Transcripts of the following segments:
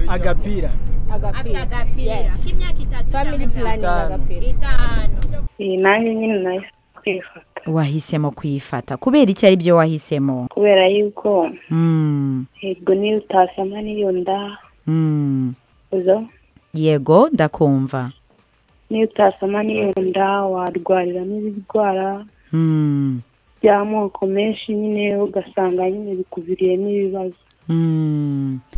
Agapira. Yes. K'imyaka itatu. Family planning agapira. Itanu. nanjye nyine nahise kwifata. wahisemo kuyifata kubera iki ari byo wahisemo? Kubera yuko yego niyo utasama niyo nda yego ndakumva. niyo utasama niyo nda warwarira n'ibirwara by'amoko menshi nyine ugasanga nyine bikuviriye n'ibibazo.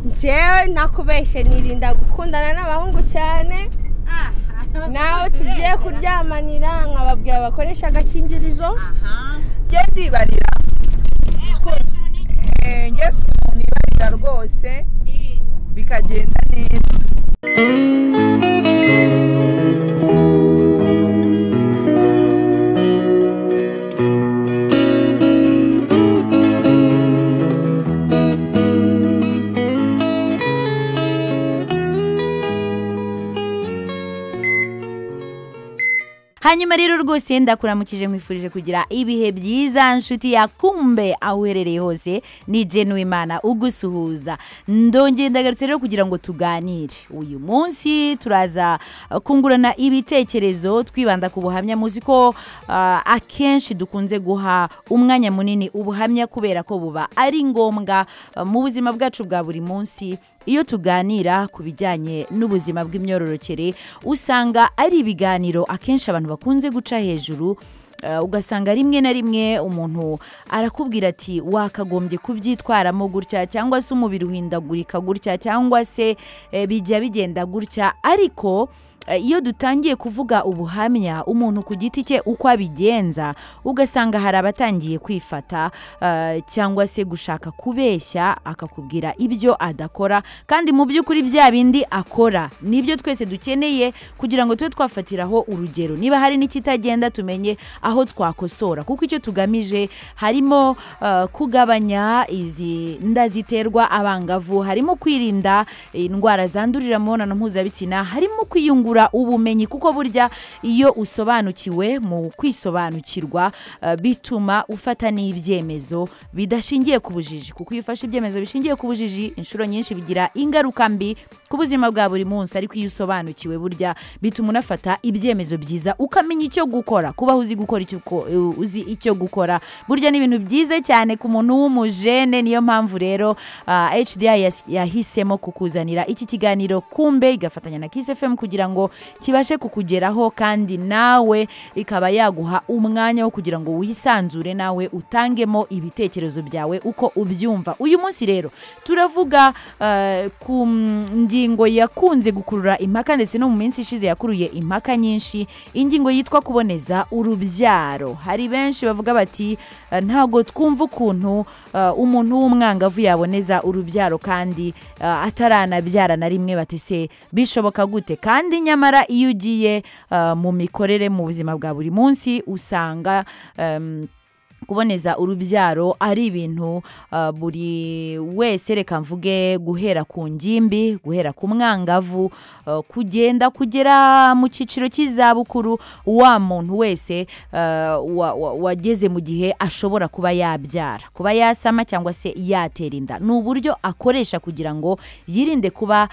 Njyewe nakubeshe nirinda gukundana n'abahungu cyane. Naho tugiye kuryamanira nkababwira bakoresha agakingirizo. Njye ndibarira. Njye nibarira rwose bikagenda neza. hanyuma rero rwose ndakuramukije mwifurije kugira ibihe byiza nshuti ya kumbe aho uherereye hose ni Jenuimana ugusuhuza. Ndongeye ndagarutse rero kugira ngo tuganire. Uyu munsi turaza kungurana ibitekerezo twibanda ku buhamya. Muzi ko akenshi dukunze guha umwanya munini ubuhamya kubera ko buba ari ngombwa mu buzima bwacu bwa buri munsi. Iyo tuganira ku bijyanye n'ubuzima bw'imyororokere usanga ari ibiganiro akenshi abantu bakunze guca hejuru, ugasanga rimwe na rimwe umuntu arakubwira ati wakagombye kubyitwaramo gutya cyangwa se umubiri uhindagurika gutya cyangwa se bijya bigenda gutya. Ariko iyo dutangiye kuvuga ubuhamya umuntu ku giti cye uko abigenza ugasanga hari abatangiye kwifata cyangwa se gushaka kubeshya akakubwira ibyo adakora, kandi mu by'ukuri bya bindi akora nibyo twese dukeneye kugira ngo tube twafatiraho urugero. Niba hari n'ikitagenda tumenye aho twakosora, kuko icyo tugamije harimo kugabanya izi nda ziterwa abangavu, harimo kwirinda indwara zandurira mu mibonano mpuzabitsina, harimo kwiyungura ubumenyi, kuko burya iyo usobanukiwe mu kwisobanukirwa bituma ufata n'ibyemezo bidashingiye ku bujiji, kuko iyo ufashe ibyemezo bishingiye ku bujiji inshuro nyinshi bigira ingaruka mbi ku buzima bwa buri munsi. Ariko iyo usobanukiwe burya bituma unafata ibyemezo byiza ukamenya icyo gukora. Kuba uzi icyo gukora burya ni ibintu byiza cyane ku muntu w'umujene. Niyo mpamvu rero HDI yahisemo kukuzanira iki kiganiro kumbe igafatanya na Kiss FM kugira ngo kibashe kukugeraho, kandi nawe ikaba yaguha umwanya wo kugira ngo wisanzure nawe utangemo ibitekerezo byawe uko ubyumva. Uyu munsi rero turavuga ku ngingo yakunze gukurura impaka, ndetse no mu minsi ishize yakuruye impaka nyinshi, ingingo yitwa kuboneza urubyaro. Hari benshi bavuga bati ntago twumva ukuntu umuntu w'umwangavu yaboneza urubyaro kandi ataranabyara na rimwe. Batese bishoboka gute? Kandi nyamara iyo ugiye mu mikorere mu buzima bwa buri munsi usanga kuboneza urubyaro ari ibintu buri wese, reka mvuge guhera ku ngimbi, guhera ku mwangavu, kugera mu cyiciro cy'izabukuru, wa muntu wese wageze mu gihe ashobora kuba yabyara, kuba yasama cyangwa se yatera inda. Ni uburyo akoresha kugira ngo yirinde kuba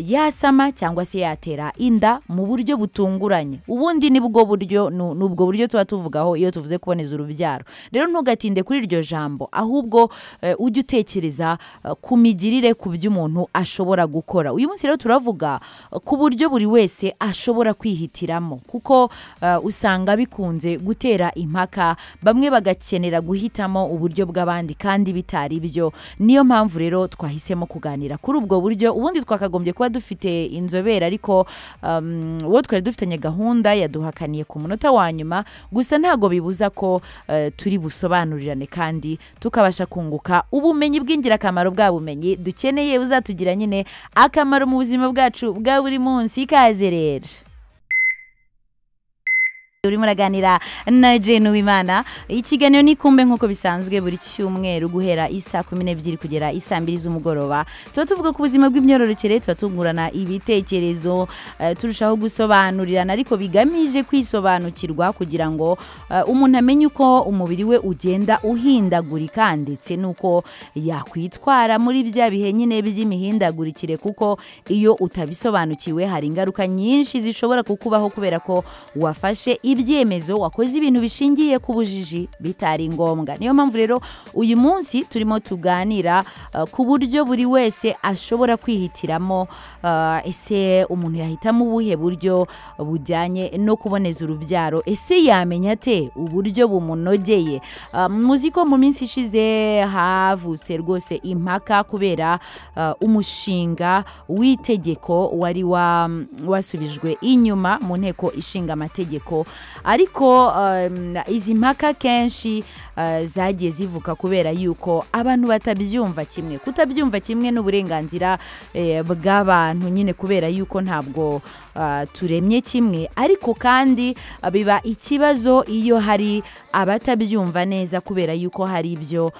yasama cyangwa se yatera inda mu buryo butunguranye. Ubundi nibwo buryo tuba tuvugaho iyo tuvuze kuboneza urubyaro. Rero ntugatinde kuri iryo jambo, ahubwo ujye utekereza ku migirire, ku byo umuntu ashobora gukora. Uyu munsi rero turavuga ku buryo buri wese ashobora kwihitiramo, kuko usanga bikunze gutera impaka, bamwe bagakenera guhitamo uburyo bw'abandi kandi bitari byo. Niyo mpamvu rero twahisemo kuganira kuri ubwo buryo. Ubundi twakagombye kuba dufite inzobere, ariko uwo twari dufitanye gahunda yaduhakaniye ku munota wa nyuma. Gusa ntago bibuza ko turi busobanurirane kandi tukabasha kunguka ubumenyi bw'ingirakamaro, bwa bumenyi dukeneye buzatugira nyine akamaro mu buzima bwacu bwa buri munsi. Ikaze rero. urimo uraganira na Jane Uwimana. Ikiganiro ni kumbe nk'uko bisanzwe buri cyumweru guhera isa 12 kugera isa 2 z'umugoroba. Tuba tuvuga ku buzima bw'imyororokere, tuba tungurana ibitekerezo, turushaho gusobanurirana ariko bigamije kwisobanukirwa kugira ngo umuntu amenye uko umubiri we ugenda uhindagurika ndetse nuko yakwitwara muri bya bihe nyine by'imihindagurikire, kuko iyo utabisobanukiwe hari ingaruka nyinshi zishobora kukubaho kubera ko wafashe ibyemezo, wakoze ibintu bishingiye ku bujiji bitari ngombwa. Niyo mpamvu rero uyu munsi turimo tuganira ku buryo buri wese ashobora kwihitiramo ese umuntu yahitamo ubuhe buryo bujyanye no kuboneza urubyaro, ese yamenya ate uburyo bumunogeye. Muziko mu minsi ishize havutse rwose impaka kubera umushinga w'itegeko wari wasubijwe inyuma mu nteko ishinga amategeko, ariko izi mpaka kenshi zagiye zivuka kubera yuko abantu batabyumva kimwe. Kutabyumva kimwe n'uburenganzira bw'abantu nyine, kubera yuko ntabwo turemye kimwe, ariko kandi biba ikibazo iyo hari abatabyumva neza kubera yuko hari ibyo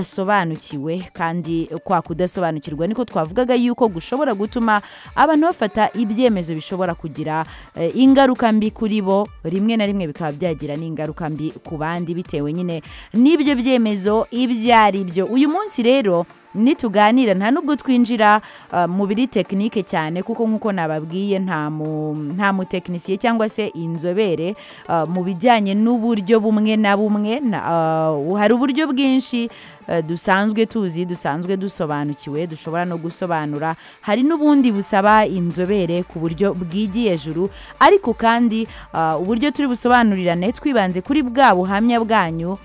badasobanukiwe, kandi kwa kudasobanukirwa niko twavugaga yuko gushobora gutuma abantu bafata ibyemezo bishobora kugira ingaruka mbi kuri bo, rimwe na rimwe bikaba byagira n'ingaruka mbi ku bandi bitewe nyine n'ibyo byemezo ibyo ari byo. Uyu munsi rero nituganira nta nubwo twinjira mu biri tekinike cyane, kuko nkuko nababwiye nta mu tekinisiye cyangwa se inzobere mu bijyanye n'uburyo bumwe na bumwe. Hari uburyo bwinshi dusanzwe tuzi, dusanzwe dusobanukiwe, dushobora no gusobanura. Hari n'ubundi busaba inzobere ku buryo bwigiye hejuru, ariko kandi uburyo turi busobanurirane twibanze kuri bwa buhamya bwanyu.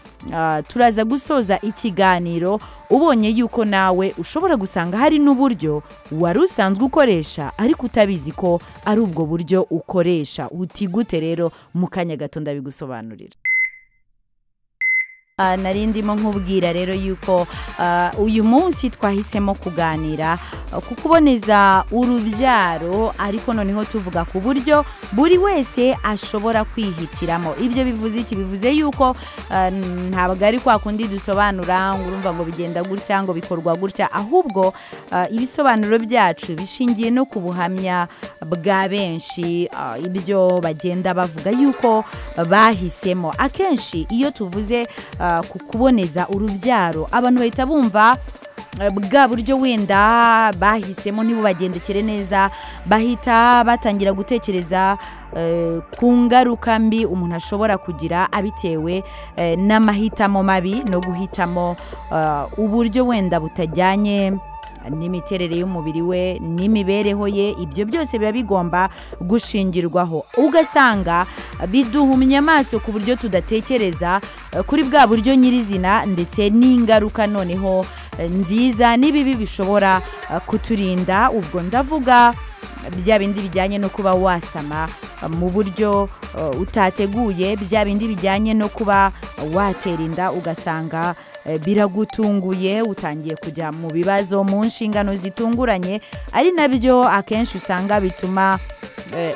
Turaza gusoza ikiganiro ubonye yuko nawe ushobora gusanga hari n'uburyo wari usanzwe ukoresha ariko utabizi ko ari ubwo buryo ukoresha. Utigute rero mu kanya gato ndabigusobanurira. Narindimo nkubwira rero yuko uyu munsi twahisemo kuganira ku kuboneza urubyaro, ariko noneho tuvuga ku buryo buri wese ashobora kwihitiramo. Ibyo bivuze iki? Bivuze yuko ntabwo ari kwa kundi dusobanura ngo urumva ngo bigenda gutya ngo bikorwa gutya, ahubwo ibisobanuro byacu bishingiye no ku buhamya bwa benshi, ibyo bagenda bavuga yuko bahisemo. Akenshi iyo tuvuze ku kuboneza urubyaro, abantu bahita bumva bwa buryo wenda bahisemo ntibubagendekere neza, bahita batangira gutekereza ku ngaruka mbi umuntu ashobora kugira abitewe n'amahitamo mabi no guhitamo uburyo wenda butajyanye n'imiterere y'umubiri we n'imibereho ye. Ibyo byose biba bigomba gushingirwaho, ugasanga biduhumye amaso ku buryo tudatekereza kuri bwa buryo nyirizina, ndetse n'ingaruka noneho nziza n'ibibi bishobora kuturinda. Ubwo ndavuga bya bindi bijyanye no kuba wasama mu buryo utateguye, bya bindi bijyanye no kuba watera inda ugasanga biragutunguye, utangiye kujya mu bibazo, mu nshingano zitunguranye, ari nabyo akenshi usanga bituma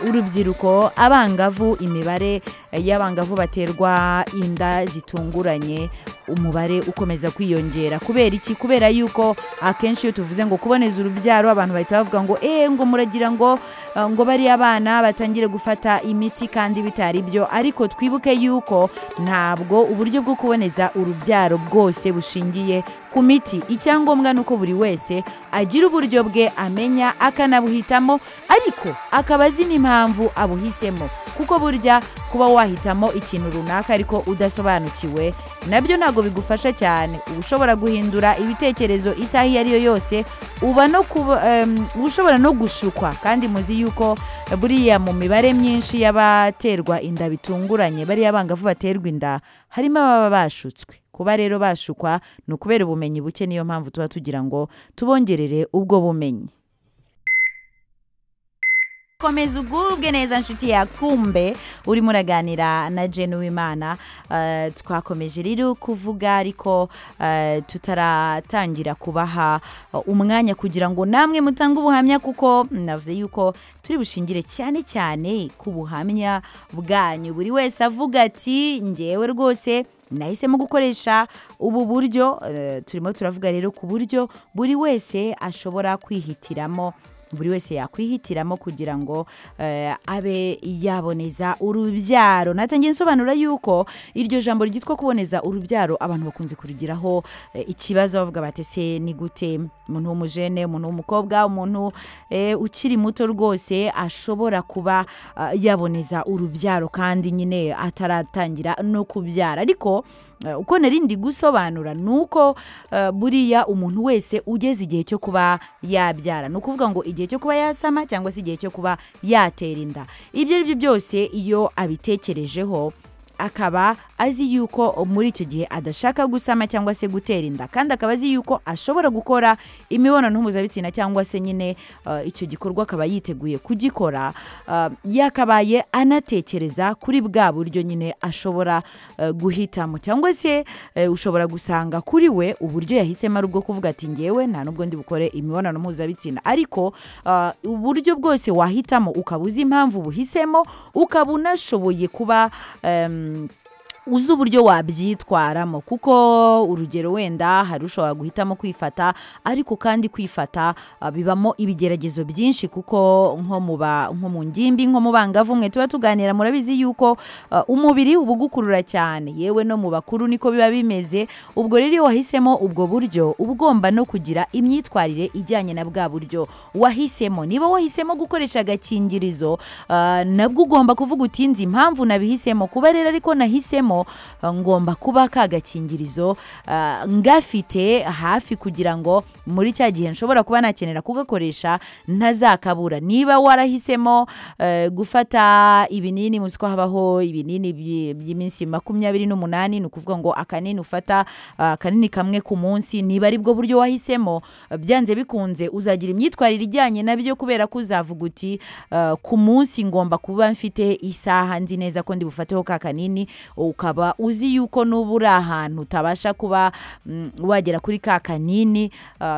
urubyiruko, abangavu, imibare y'abangavu baterwa inda zitunguranye, umubare ukomeza kwiyongera. Kubera iki? Kubera yuko akenshi iyo tuvuze ngo kuboneza urubyaro, abantu bahita bavuga ngo ngo muragira ngo bari abana batangire gufata imiti, kandi bitari byo. Ariko twibuke yuko ntabwo uburyo bwo kuboneza urubyaro bwose bushingiye ku miti. Icyangombwa nuko buri wese agira uburyo bwe amenya, akanabuhitamo, ariko akaba azi n'impamvu abuhisemo, kuko burya kuba wahitamo ikintu runaka ariko udasobanukiwe nabyo ntabwo bigufasha cyane. Ushobora guhindura ibitekerezo isaha iyo ari yo yose, ushobora no gushukwa. Kandi muzi yuko buriya mu mibare myinshi y'abaterwa inda bitunguranye, bariya abangavu baterwa inda harimo ababa bashutswe. Kuba rero bashukwa ni ukubera ubumenyi buke, niyo mpamvu tuba tugira ngo tubongerere ubwo bumenyi. komeza ugubwe neza nshuti ya kumbe urimo uraganira na Jane Uwimana. Twakomeje rero kuvuga ariko tutaratangira kubaha umwanya kugira ngo namwe mutange ubuhamya, kuko navuze yuko turi bushingire cyane cyane ku buhamya bwanyu. Buri wese avuga ati ngewe rwose nahisemo gukoresha ubu buryo. Turimo turavuga rero ku buryo buri wese ashobora kwihitiramo, buri wese yakwihitiramo kugira ngo abe yaboneza urubyaro. Natangiye nsobanura yuko iryo jambo ryitwa kuboneza urubyaro abantu bakunze kurigiraho ikibazo, bavuga bati se ni gute umuntu w'umujene, umuntu w'umukobwa, umuntu ukiri muto rwose ashobora kuba yaboneza urubyaro kandi nyine ataratangira no kubyara. Ariko uko narindi gusobanura nuko buriya umuntu wese ugeze igihe cyo kuba yabyara, no kuvuga ngo igihe cyo kuba yasama cyangwa se igihe cyo kuba yatera inda, ibyo ari byo byose iyo abitekerejeho akaba azi yuko muri icyo gihe adashaka gusama cyangwa se gutera inda, kandi akaba azi yuko ashobora gukora imibonano mpuzabitsina cyangwa se nyine icyo gikorwa akaba yiteguye kugikora, yakabaye anatekereza kuri bwa buryo nyine ashobora guhitamo, cyangwa se ushobora gusanga kuri we uburyo yahisemo ari ubwo kuvuga ati ngewe nta nubwo ndi bukore imibonano mpuzabitsina. Ariko uburyo bwose wahitamo ukaba uzi impamvu buhisemo, ukaba unashoboye kuba uzi uburyo wabyitwaramo, kuko urugero wenda hari ushobora guhitamo kwifata, ariko kandi kwifata bibamo ibigeragezo byinshi, kuko nko mu ngimbi, nko mu bangavu mwe tuba tuganira murabizi yuko umubiri uba ugukurura cyane, yewe no mu bakuru niko biba bimeze. Ubwo rero iyo wahisemo ubwo buryo uba ugomba no kugira imyitwarire ijyanye na bwa buryo wahisemo. Niba wahisemo gukoresha agakingirizo, nabwo ugomba kuvuga uti nzi impamvu nabihisemo, kuba rero ariko nahisemo ngomba kuba kagakingirizo ngafite hafi kugira ngo muri cya gihe nshobora kuba nakenera kugakoresha ntazakabura. Niba warahisemo gufata ibinini, muzi ko habaho ibinini by'iminsi 28, ni ukuvuga ngo akanini ufata kanini kamwe ku munsi, niba ari bwo buryo wahisemo, byanze bikunze uzagira imyitwarire ijyanye nabyo, kubera ko uzavuga uti ku munsi ngomba kuba mfite isaha nzi neza ko ndi bufateho ka kanini, ukaba uzi yuko n'ubu uri ahantu utabasha kuba wagera kuri ka kanini,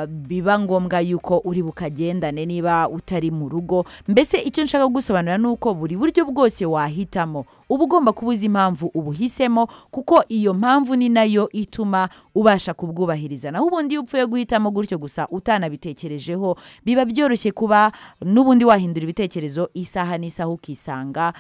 biba ngombwa yuko uri bukagendane niba utari mu rugo. Mbese icyo nshaka gusobanura nuko buri buryo bwose wahitamo uba ugomba kubuza impamvu ubuhisemo, kuko iyo mpamvu ni nayo ituma ubasha kubwubahiriza. Naho ubundi iyo upfuye guhitamo gutyo gusa utanabitekerejeho, biba byoroshye kuba n'ubundi wahindura ibitekerezo isaha n'isaha ukisanga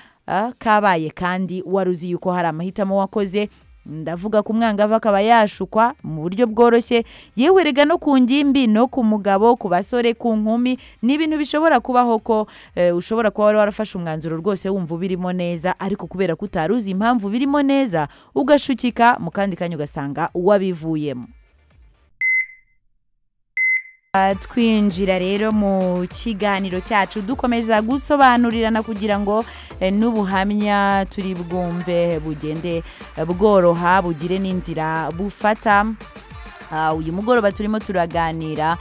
kabaye kandi waruzi yuko hari amahitamo wakoze. Ndavuga ku mwangavu akaba yashukwa mu buryo bworoshye, yewe rega no ku ngimbi, no ku mugabo, ku basore, ku nkumi, ni ibintu bishobora kubaho ko ushobora kuba warafashe umwanzuro rwose wumva birimo neza, ariko kubera ko utaruzi impamvu birimo neza ugashukika mu kandi kanya ugasanga wabivuyemo. Twinjira rero mu kiganiro cyacu dukomeza gusobanurirana kugira ngo n'ubuhamya turi bwumve bugende bworoha, bugire n'inzira bufata. Uyu mugoroba turimo turaganira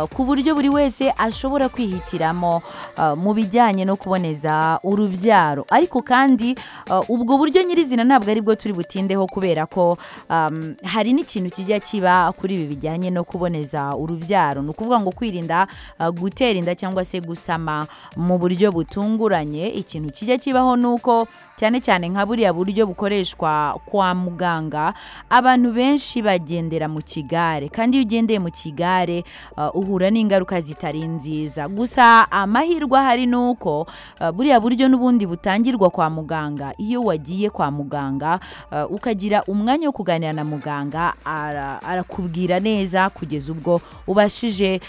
ku buryo buri wese ashobora kwihitiramo mu bijyanye no kuboneza urubyaro, ariko kandi ubwo buryo nyirizina ntabwo ari bwo turi butindeho, kubera ko hari n'ikintu kijya kiba kuri ibi bijyanye no kuboneza urubyaro, ni ukuvuga ngo kwirinda gutera inda cyangwa se gusama mu buryo butunguranye. Ikintu kijya kibaho nuko cyane cyane nka buriya buryo bukoreshwa kwa muganga, abantu benshi bagendera mu kigare, kandi iyo ugendeye mu kigare uhura n'ingaruka zitari nziza. Gusa amahirwe ahari nuko buriya buryo n'ubundi butangirwa kwa muganga. Iyo wagiye kwa muganga ukagira umwanya wo kuganira na muganga, arakubwira neza kugeza ubwo ubashije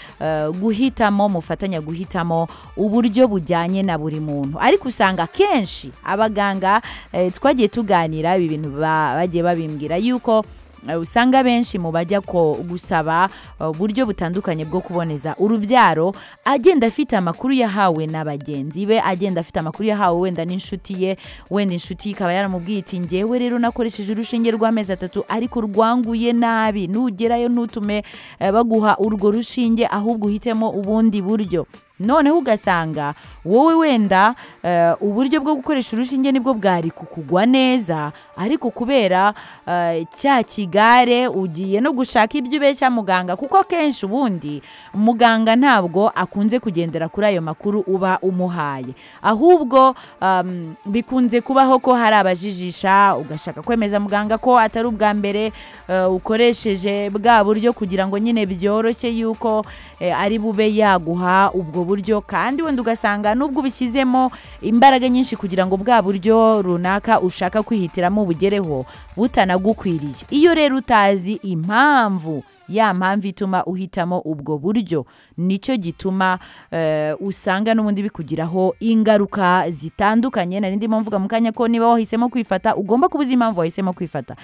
guhitamo, mufatanya guhitamo uburyo bujyanye na buri muntu. Ariko usanga kenshi abaganga twagiye tuganira ibi bintu bagiye babimbwira yuko usanga benshi mu bajya ko gusaba uburyo butandukanye bwo kuboneza urubyaro agenda afite amakuru yahawe na bagenzi be, agenda afite amakuru yahawe wenda n'inshuti ye, wenda inshuti ikaba yaramubwiye iti ngewe rero nakoresheje urushinge rw'amezi 3 ariko rwanguye nabi, nugerayo ntutume baguha urwo rushinge ahubwo uhitemo ubundi buryo. noneho ugasanga wowe wenda uburyo bwo gukoresha urushinge nibwo bwari kukugwa neza, ariko kubera cya kigare ugiye no gushaka ibyo ubeshya muganga, kuko kenshi ubundi muganga ntabwo akunze kugendera kuri ayo makuru uba umuhaye, ahubwo bikunze kubaho ko hari abajijisha ugashaka kwemeza muganga ko atari ubwa mbere ukoresheje bwa buryo kugira ngo nyine byoroshye yuko ari bube yaguha ubwo buryo, kandi wenda ugasanga nubwo ubishyizemo imbaraga nyinshi kugira ngo bwa buryo runaka ushaka kwihitiramo ubugereho butanagukwiriye. Iyo rero utazi impamvu, ya mpamvu ituma uhitamo ubwo buryo, nicyo gituma usanga n'ubundi bikugiraho ingaruka zitandukanye. Nari ndimo mvuga mu kanya ko niba wahisemo kwifata ugomba kubuza impamvu wahisemo kwifata.